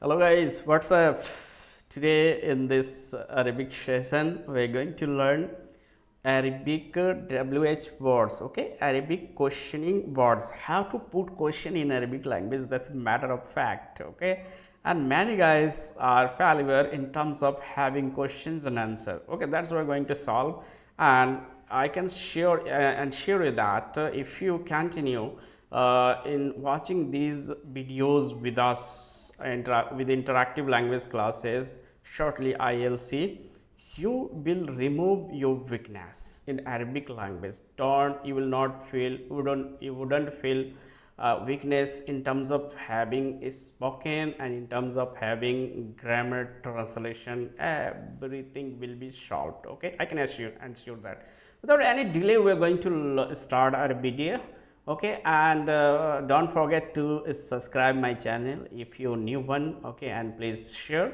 Hello guys, what's up? Today in this Arabic session we're going to learn Arabic WH words, okay? Arabic questioning words. How to put question in Arabic language, that's a matter of fact, okay? And many guys are failure in terms of having questions and answer, okay? That's what we're going to solve, and I can share you that if you continue in watching these videos with us with interactive language classes, shortly ILC, you will remove your weakness in Arabic language. You will not feel, you wouldn't feel weakness in terms of having a spoken and in terms of having grammar, translation, everything will be solved, okay? I can assure that. Without any delay, we are going to start our video, okay? And don't forget to subscribe my channel if you new one, okay? And please share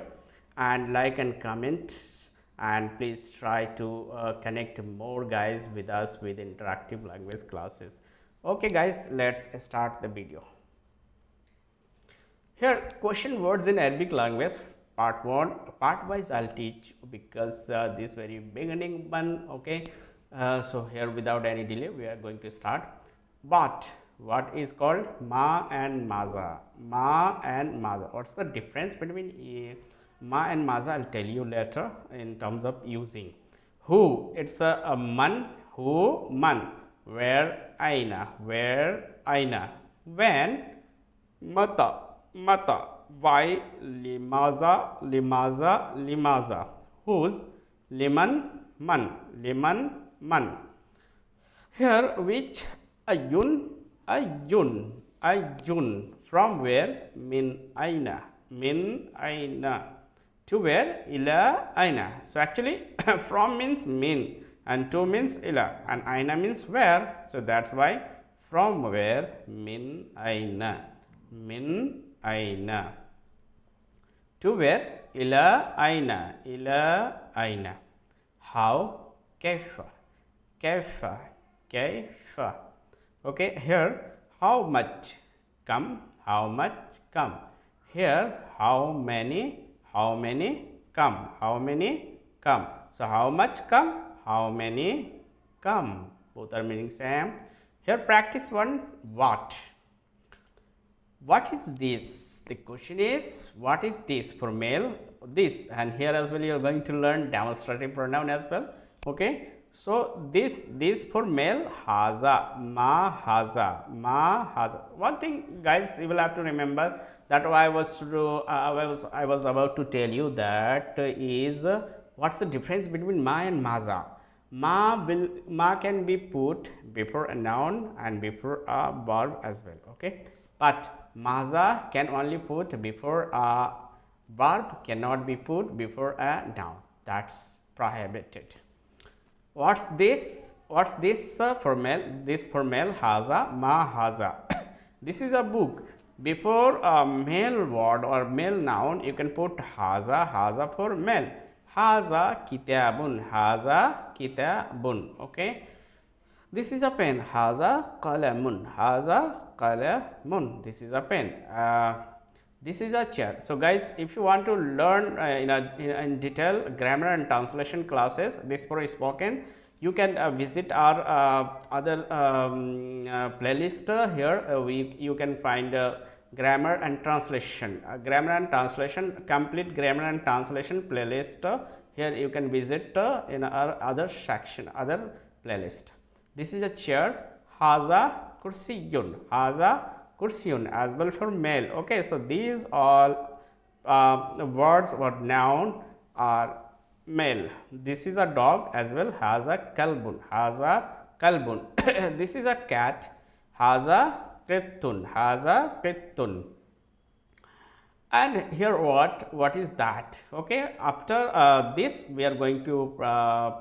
and like and comment, and please try to connect more guys with us with interactive language classes. Okay guys, let's start the video. Here, question words in Arabic language, part 1. Part wise I'll teach because this very beginning one, okay? So here, without any delay, we are going to start. But what is called ma and maza? Ma and maza. What's the difference between ma and maza? I'll tell you later in terms of using. Who? It's a man. Who? Man. Where? Aina. Where? Aina. When? Mata. Mata. Why? Limaza. Limaza. Limaza. Whose? Liman. Man. Liman. Man. Here, which? Ayun. Ayun. Ayun. From where? Min aina. Min aina. To where? Ila aina. So actually from means min and to means ila and aina means where. So that's why from where, min aina. Min aina. To where? Ila aina. Ila aina. How? Kaifa. Kaifa. Kaifa. Okay, here how much? Come. How much? Come. Here how many? How many? Come. How many? Come. So how much come? How many come? Both are meaning same. Here practice one. What? What is this? The question is, what is this for male? This, and here as well you are going to learn demonstrative pronoun as well, okay? So this for male, haza, ma haza, ma haza. One thing guys, you will have to remember that I was about to tell you, that is what's the difference between ma and maza. Ma can be put before a noun and before a verb as well, okay? But maza can only put before a verb, cannot be put before a noun. That's prohibited. What's this? What's this for male? This for male, haza, ma haza. This is a book. Before a male word or male noun, you can put haza, haza for male. Haza kitabun, haza kitabun, okay? This is a pen, haza qalamun, haza qalamun. This is a pen. This is a chair. So guys, if you want to learn in detail grammar and translation classes, this for spoken, you can visit our other playlist here. You can find grammar and translation, complete grammar and translation playlist. Here you can visit in our other section, other playlist. This is a chair, haza kursiyun, haza kursiyun as well for male, okay? So these all words or noun are male. This is a dog as well, haza kalbun, haza kalbun. This is a cat, haza qittun, haza qittun. And here what is that, okay? After this we are going to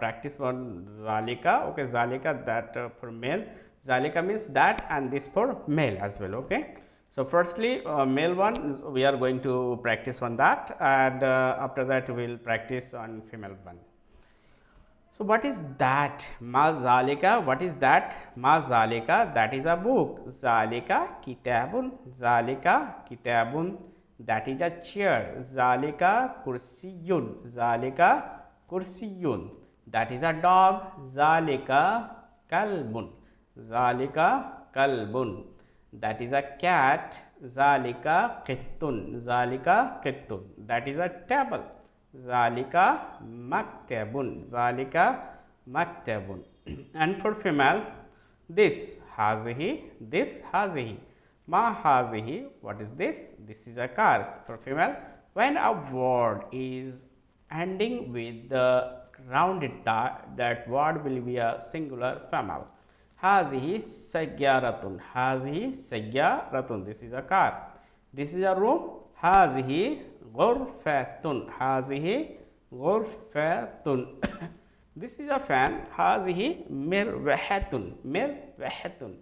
practice one zalika, okay? Zalika, that for male, zalika means that, and this for male as well, okay? So firstly male one, we are going to practice on that, and after that we will practice on female one. So what is that? Ma zalika. What is that? Ma zalika. That is a book. Zalika kitabun. Zalika kitabun. that is a chair. Zalika kursiyun, zalika kursiyun, that is a dog. Zalika kalbun, zalika kalbun, that is a cat. Zalika kittun, zalika kittun, that is a table. Zalika maktabun, zalika maktabun. And for female, this hazihi, this hazihi, ma hazihi, what is this? This is a car. For female, when a word is ending with the rounded ta, that word will be a singular female. Hazihi sayyaratun, hazihi sayyaratun, this is a car. This is a room. Hazihi ghurfatun, hazihi ghurfatun. This is a fan. Hazihi mirwahatun, mirwahatun.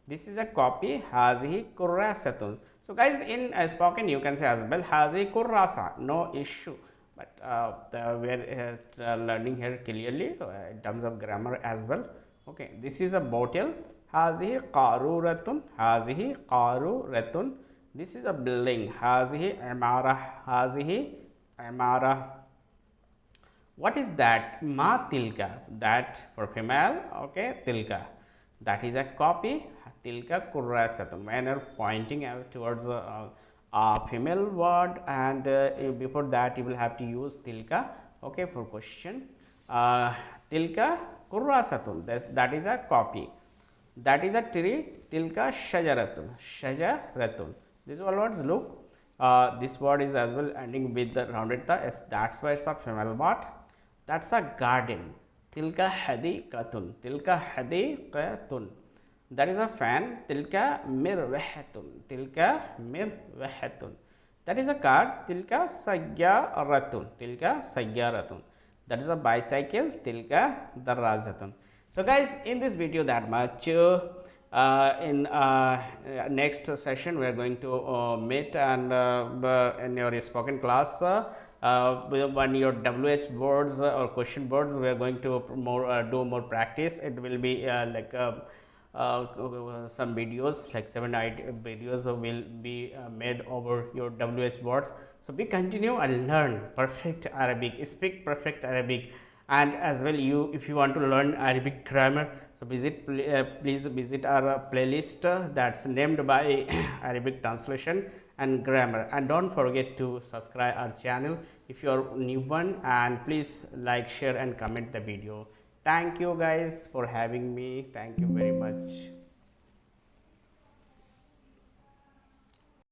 This is a copy. Hazihi kurrasatun. So guys, in spoken you can say as well hazihi kurrasa, no issue. But we are learning here clearly in terms of grammar as well. Okay, this is a bottle. Hazihi qaruratun, hazihi qaruratun. This is a building. Hazihi imara, hazihi imara. What is that? Ma tilka, that for female. Okay, tilka, that is a copy. Tilka kurrasatun, when you are pointing out towards a female word, and before that you will have to use tilka. Okay, for question, tilka kurrasatun, that is a copy. That is a tree. Tilka shajaratun, shajaratun. These all words, look, this word is as well ending with the rounded ta, yes, that's why it's a female word. That's a garden. Tilka hadiqatun, tilka hadiqatun, that is a fan. Tilka mirwahatun, tilka mirwahatun, that is a car. Tilka sayyaratun, tilka sayyaratun, that is a bicycle. Tilka darajatun. So guys, in this video that much. In next session we are going to meet, and in your spoken class when your WS boards or question boards, we are going to do more practice. It will be like some videos, like 7-8 videos will be made over your WS boards. So we continue and learn perfect Arabic, speak perfect Arabic, and as well you, if you want to learn Arabic grammar, so please visit our playlist that's named by Arabic translation and grammar, and don't forget to subscribe our channel if you are new one, and please like, share and comment the video. Thank you guys for having me. Thank you very much.